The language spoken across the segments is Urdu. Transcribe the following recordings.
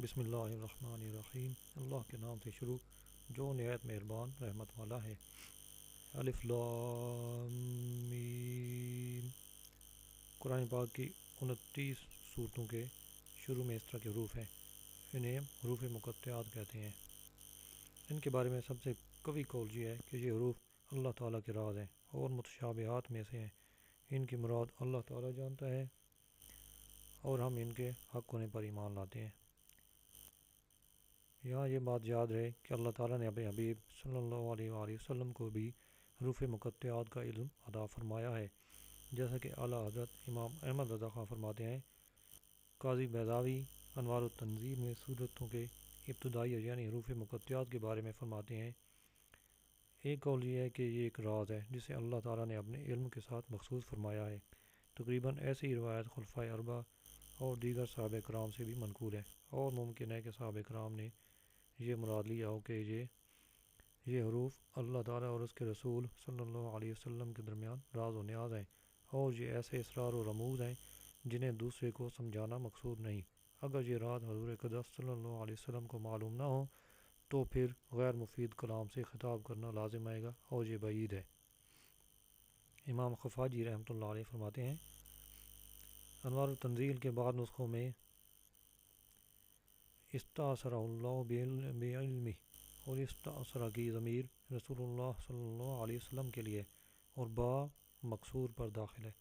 بسم اللہ الرحمن الرحیم۔ اللہ کے نام سے شروع جو نہایت مہربان رحمت والا ہے۔ الف لام میم۔ قرآن پاک کی 29 صورتوں کے شروع میں اس طرح کے حروف ہیں، انہیں حروف مقطعات کہتے ہیں۔ ان کے بارے میں سب سے قوی قول یہ ہے کہ یہ حروف اللہ تعالیٰ کے راز ہیں اور متشابہات میں سے ہیں۔ ان کی مراد اللہ تعالیٰ جانتا ہے اور ہم ان کے حق ہونے پر ایمان لاتے ہیں۔ یہاں یہ بات یاد رہے کہ اللہ تعالیٰ نے اپنے حبیب صلی اللہ علیہ وآلہ وسلم کو بھی حروف مقطعات کا علم عطا فرمایا ہے، جیسا کہ اعلیٰ حضرت امام احمد رضا خان فرماتے ہیں۔ قاضی بیضاوی انوار التنزیل میں صورتوں کے ابتدائی یعنی حروف مقطعات کے بارے میں فرماتے ہیں، ایک قول یہ ہے کہ یہ ایک راز ہے جسے اللہ تعالیٰ نے اپنے علم کے ساتھ مخصوص فرمایا ہے۔ تقریباً ایسی ہی روایت خلفائے اربعہ اور دیگر صحابہ کرام سے بھی منقول ہے، اور ممکن ہے کہ صحابہ کرام نے یہ مراد لیا ہو کہ یہ حروف اللہ تعالیٰ اور اس کے رسول صلی اللہ علیہ وسلم کے درمیان راز و نیاز ہیں، اور یہ ایسے اسرار و رموز ہیں جنہیں دوسرے کو سمجھانا مقصود نہیں۔ اگر یہ راز حضور اقدس صلی اللہ علیہ وسلم کو معلوم نہ ہو تو پھر غیر مفید کلام سے خطاب کرنا لازم آئے گا، اور یہ بعید ہے۔ امام خفاجی رحمۃ اللہ علیہ فرماتے ہیں، انوار التنزیل کے بعد نسخوں میں استأثر اللہ بعلمہ اور استأثر کی ضمیر رسول اللہ صلی اللہ علیہ وسلم کے لیے اور با مقصور پر داخل ہے،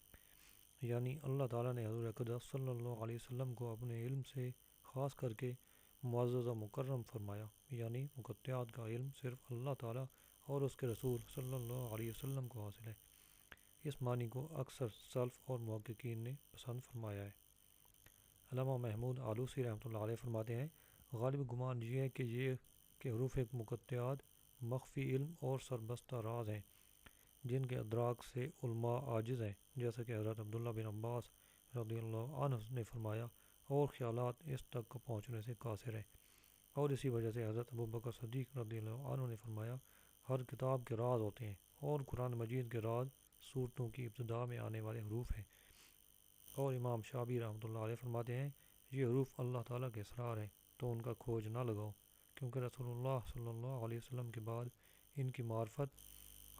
یعنی اللہ تعالیٰ نے حضور اقدس صلی اللہ علیہ وسلم کو اپنے علم سے خاص کر کے معزز و مکرم فرمایا، یعنی مقطعات کا علم صرف اللہ تعالیٰ اور اس کے رسول صلی اللہ علیہ وسلم کو حاصل ہے۔ اس معنی کو اکثر سلف اور محققین نے پسند فرمایا ہے۔ علامہ محمود آلوسی رحمۃ اللہ علیہ فرماتے ہیں، غالب گمان یہ ہے کہ حروف مقطعات مخفی علم اور سربستہ راز ہیں جن کے ادراک سے علماء عاجز ہیں، جیسا کہ حضرت عبداللہ بن عباس رضی اللہ عنہ نے فرمایا، اور خیالات اس تک پہنچنے سے قاصر ہیں۔ اور اسی وجہ سے حضرت ابوبکر صدیق رضی اللہ عنہ نے فرمایا، ہر کتاب کے راز ہوتے ہیں، اور قرآن مجید کے راز صورتوں کی ابتدا میں آنے والے حروف ہیں۔ اور امام شافعی رحمۃ اللہ علیہ فرماتے ہیں، یہ حروف اللہ تعالیٰ کے اسرار ہیں، تو ان کا کھوج نہ لگاؤ، کیونکہ رسول اللہ صلی اللہ علیہ وسلم کے بعد ان کی معرفت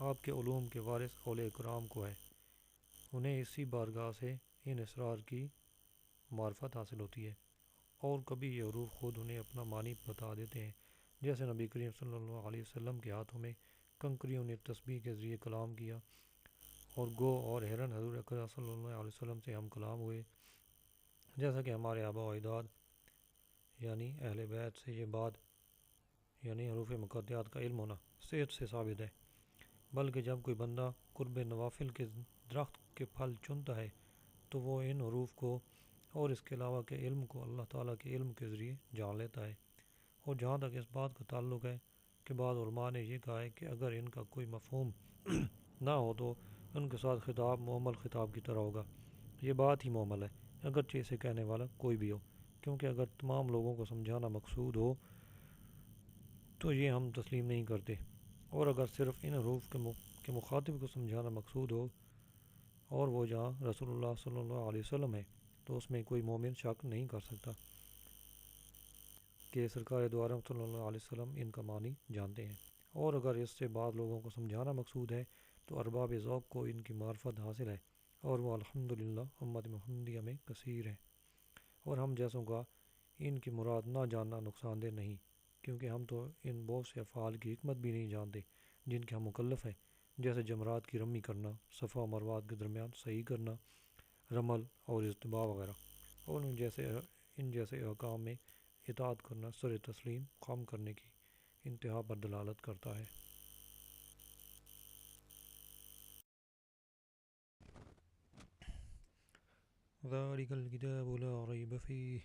آپ کے علوم کے وارث اولیاء کرام کو ہے، انہیں اسی بارگاہ سے ان اسرار کی معرفت حاصل ہوتی ہے، اور کبھی یہ حروف خود انہیں اپنا معنی بتا دیتے ہیں، جیسے نبی کریم صلی اللہ علیہ وسلم کے ہاتھوں میں کنکریوں نے تسبیح کے ذریعے کلام کیا، اور گو اور ہرن حضور اکرم صلی اللہ علیہ وسلم سے ہم کلام ہوئے، جیسا کہ ہمارے آباء و اجداد یعنی اہل بیت سے یہ بات یعنی حروف مقطعات کا علم ہونا صحت سے ثابت ہے۔ بلکہ جب کوئی بندہ قرب نوافل کے درخت کے پھل چنتا ہے تو وہ ان حروف کو اور اس کے علاوہ کے علم کو اللہ تعالیٰ کے علم کے ذریعے جان لیتا ہے۔ اور جہاں تک اس بات کا تعلق ہے کہ بعض علماء نے یہ کہا ہے کہ اگر ان کا کوئی مفہوم نہ ہو تو ان کے ساتھ خطاب محمل خطاب کی طرح ہوگا، یہ بات ہی محمل ہے، اگرچہ اسے کہنے والا کوئی بھی ہو، کیونکہ اگر تمام لوگوں کو سمجھانا مقصود ہو تو یہ ہم تسلیم نہیں کرتے، اور اگر صرف ان حروف کے مخاطب کو سمجھانا مقصود ہو اور وہ جہاں رسول اللہ صلی اللہ علیہ وسلم ہے تو اس میں کوئی مومن شک نہیں کر سکتا کہ سرکار دو عالم صلی اللہ علیہ وسلم ان کا معنی جانتے ہیں، اور اگر اس سے بعض لوگوں کو سمجھانا مقصود ہے تو ارباب ذوق کو ان کی معرفت حاصل ہے، اور وہ الحمدللہ امت محمدیہ میں کثیر ہیں، اور ہم جیسوں کا ان کی مراد نہ جاننا نقصان دہ نہیں، کیونکہ ہم تو ان بہت سے افعال کی حکمت بھی نہیں جانتے جن کے ہم مکلف ہیں، جیسے جمرات کی رمی کرنا، صفا و مروہ کے درمیان صحیح کرنا، رمل اور اجتباء وغیرہ، اور ان جیسے احکام میں اطاعت کرنا سر تسلیم خم کرنے کی انتہا پر دلالت کرتا ہے۔ ذالک الکتاب لا ریب فیہ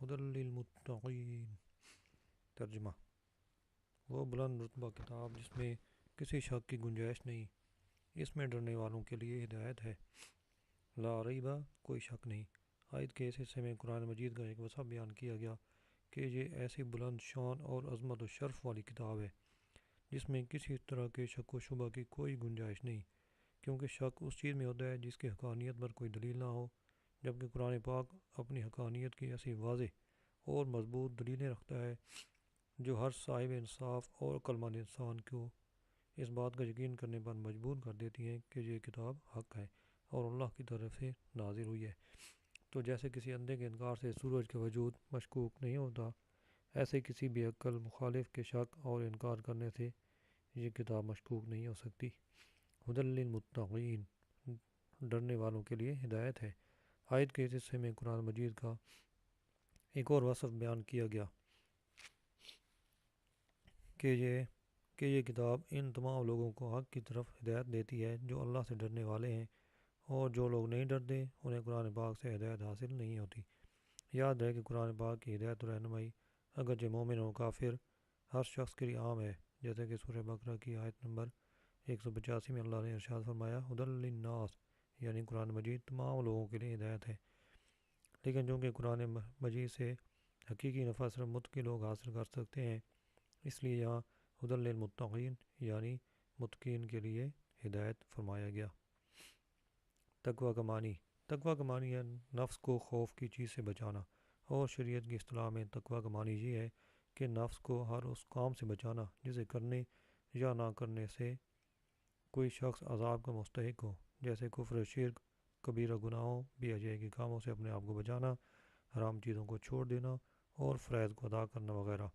ھدی للمتقین۔ ترجمہ: وہ بلند رتبہ کتاب جس میں کسی شک کی گنجائش نہیں، اس میں ڈرنے والوں کے لیے ہدایت ہے۔ لا ریبہ، کوئی شک نہیں۔ آیت کے اس حصے میں قرآن مجید کا ایک وصف بیان کیا گیا کہ یہ ایسی بلند شان اور عظمت و شرف والی کتاب ہے جس میں کسی طرح کے شک و شبہ کی کوئی گنجائش نہیں، کیونکہ شک اس چیز میں ہوتا ہے جس کی حقانیت پر کوئی دلیل نہ ہو، جبکہ قرآن پاک اپنی حقانیت کی ایسی واضح اور مضبوط دلیلیں رکھتا ہے جو ہر صاحب انصاف اور عقلمند انسان کو اس بات کا یقین کرنے پر مجبور کر دیتی ہیں کہ یہ کتاب حق ہے اور اللہ کی طرف سے نازل ہوئی ہے۔ تو جیسے کسی اندھے کے انکار سے سورج کا وجود مشکوک نہیں ہوتا، ایسے کسی بھی عقل مخالف کے شک اور انکار کرنے سے یہ کتاب مشکوک نہیں ہو سکتی۔ ہدی للمتقین، ڈرنے والوں کے لیے ہدایت ہے۔ آیت کے اس حصے میں قرآن مجید کا ایک اور وصف بیان کیا گیا کہ یہ کتاب ان تمام لوگوں کو حق کی طرف ہدایت دیتی ہے جو اللہ سے ڈرنے والے ہیں، اور جو لوگ نہیں ڈرتے انہیں قرآن پاک سے ہدایت حاصل نہیں ہوتی۔ یاد رہے کہ قرآن پاک کی ہدایت و رہنمائی اگرچہ مومن و کافر ہر شخص کے لیے عام ہے، جیسے کہ سورہ بقرہ کی آیت نمبر 185 میں اللہ نے ارشاد فرمایا ہدی للناس، یعنی قرآن مجید تمام لوگوں کے لیے ہدایت ہے۔ لیکن چونکہ قرآن مجید سے حقیقی نفع صرف متقی لوگ حاصل کر سکتے ہیں، اس لیے یہاں ہدی للمتقین یعنی متقین کے لیے ہدایت فرمایا گیا۔ تقوی کا معنی ہے نفس کو خوف کی چیز سے بچانا، اور شریعت کی اصطلاح میں تقوی کا معنی یہ ہے کہ نفس کو ہر اس کام سے بچانا جسے کرنے یا نہ کرنے سے کوئی شخص عذاب کا مستحق ہو، جیسے کفر، شرک، کبیرہ گناہوں، بے حیائی کے کاموں سے اپنے آپ کو بچانا، حرام چیزوں کو چھوڑ دینا اور فرائض کو ادا کرنا وغیرہ۔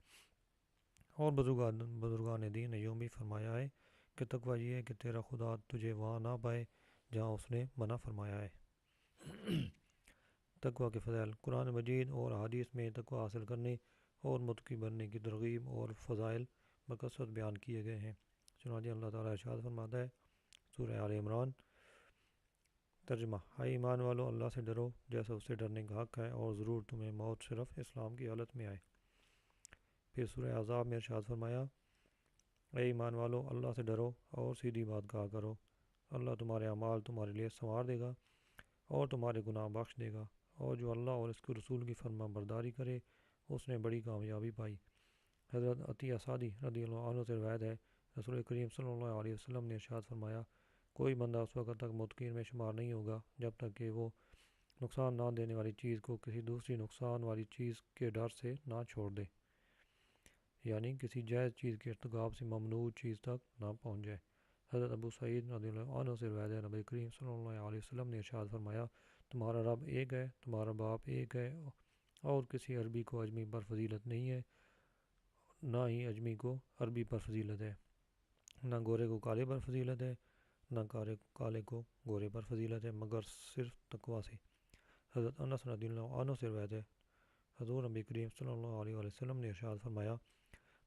اور بزرگان دین نے یوں بھی فرمایا ہے کہ تقوی یہ ہے کہ تیرا خدا تجھے وہاں نہ پائے جہاں اس نے منع فرمایا ہے۔ تقوی کے فضائل، قرآن مجید اور احادیث میں تقوی حاصل کرنے اور متقی بننے کی ترغیب اور فضائل بکثرت بیان کیے گئے ہیں۔ چنانچہ اللہ تعالیٰ ارشاد فرماتا ہے سورہ آل عمران، ترجمہ: اے ایمان والو، اللہ سے ڈرو جیسا اس سے ڈرنے کا حق ہے، اور ضرور تمہیں موت صرف اسلام کی حالت میں آئے۔ پھر سورہ احزاب میں ارشاد فرمایا، اے ایمان والو، اللہ سے ڈرو اور سیدھی بات کہا کرو، اللہ تمہارے اعمال تمہارے لیے سنوار دے گا اور تمہارے گناہ بخش دے گا، اور جو اللہ اور اس کے رسول کی فرما برداری کرے اس نے بڑی کامیابی پائی۔ حضرت عطیہ صادی رضی اللہ عنہ سے روایت ہے، رسول کریم صلی اللہ علیہ وسلم نے ارشاد فرمایا، کوئی بندہ اس وقت تک متقین میں شمار نہیں ہوگا جب تک کہ وہ نقصان نہ دینے والی چیز کو کسی دوسری نقصان والی چیز کے ڈر سے نہ چھوڑ دے، یعنی کسی جائز چیز کے ارتکاب سے ممنوع چیز تک نہ پہنچ جائے۔ حضرت ابو سعید رضی اللہ عنہ سے روایت ہے، نبی کریم صلی اللہ علیہ وسلم نے ارشاد فرمایا، تمہارا رب ایک ہے، تمہارا باپ ایک ہے، اور کسی عربی کو اجمی پر فضیلت نہیں ہے، نہ ہی اجمی کو عربی پر فضیلت ہے، نہ گورے کو کالے پر فضیلت ہے، نہ کالے کو گورے پر فضیلت ہے، مگر صرف تقوی سے۔ حضرت انس رضی اللہ عنہ سے روایت ہے، حضور نبی کریم صلی اللہ علیہ وسلم نے ارشاد فرمایا،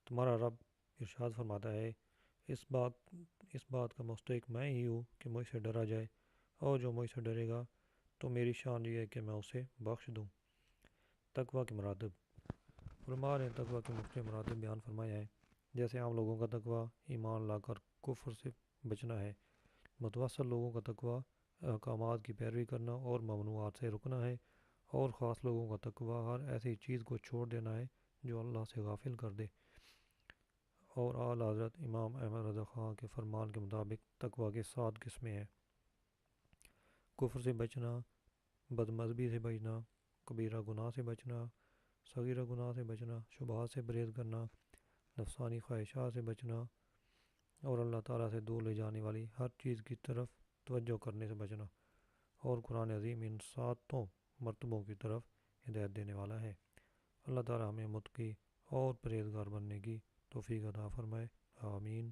تمہارا رب ارشاد فرماتا ہے، اس بات کا مستحق میں ہی ہوں کہ مجھ سے ڈرا جائے، اور جو مجھ سے ڈرے گا تو میری شان یہ ہے کہ میں اسے بخش دوں۔ تقوی کے مراتب، علماء نے تقوی کے مختلف مراتب بیان فرمائے ہیں۔ جیسے عام لوگوں کا تقوی ایمان لا کر کفر سے بچنا ہے، متوسط لوگوں کا تقوی احکامات کی پیروی کرنا اور ممنوعات سے رکنا ہے، اور خاص لوگوں کا تقوی ہر ایسی چیز کو چھوڑ دینا ہے جو اللہ سے غافل کر دے۔ اور اعلیٰ حضرت امام احمد رضا خان کے فرمان کے مطابق تقوی کی 7 قسمیں ہیں: کفر سے بچنا، بد مذہبی سے بچنا، کبیرہ گناہ سے بچنا، صغیرہ گناہ سے بچنا، شبہات سے پرہیز کرنا، نفسانی خواہشات سے بچنا، اور اللہ تعالیٰ سے دور لے جانے والی ہر چیز کی طرف توجہ کرنے سے بچنا۔ اور قرآن عظیم ان 7 مرتبوں کی طرف ہدایت دینے والا ہے۔ اللہ تعالیٰ ہمیں متقی اور پرہیزگار بننے کی توفیق عطا فرمائے، آمین۔